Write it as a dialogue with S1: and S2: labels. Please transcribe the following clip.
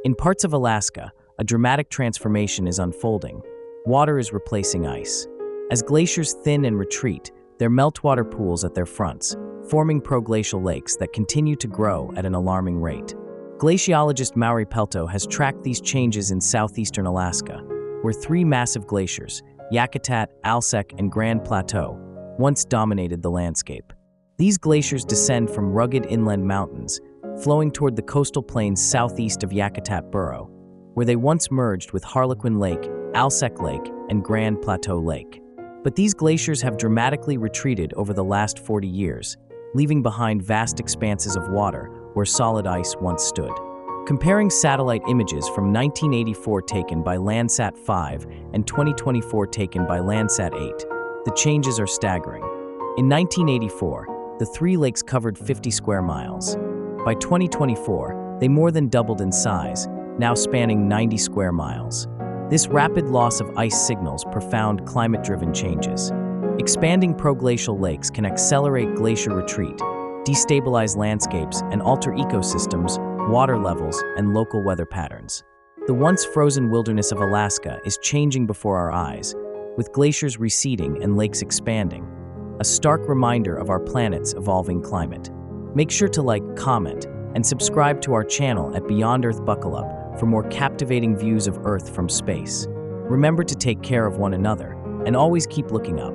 S1: In parts of Alaska, a dramatic transformation is unfolding. Water is replacing ice. As glaciers thin and retreat, there are meltwater pools at their fronts, forming proglacial lakes that continue to grow at an alarming rate. Glaciologist Mauri Pelto has tracked these changes in southeastern Alaska, where three massive glaciers, Yakutat, Alsek, and Grand Plateau, once dominated the landscape. These glaciers descend from rugged inland mountains, flowing toward the coastal plains southeast of Yakutat borough, where they once merged with Harlequin Lake, Alsek Lake, and Grand Plateau Lake. But these glaciers have dramatically retreated over the last 40 years, leaving behind vast expanses of water where solid ice once stood. Comparing satellite images from 1984 taken by Landsat 5 and 2024 taken by Landsat 8, the changes are staggering. In 1984, the three lakes covered 50 square miles. By 2024, they more than doubled in size, now spanning 90 square miles. This rapid loss of ice signals profound climate-driven changes. Expanding proglacial lakes can accelerate glacier retreat, destabilize landscapes, and alter ecosystems, water levels, and local weather patterns. The once frozen wilderness of Alaska is changing before our eyes, with glaciers receding and lakes expanding, a stark reminder of our planet's evolving climate. Make sure to like, comment, and subscribe to our channel at Beyond Earth Buckle Up for more captivating views of Earth from space. Remember to take care of one another, and always keep looking up.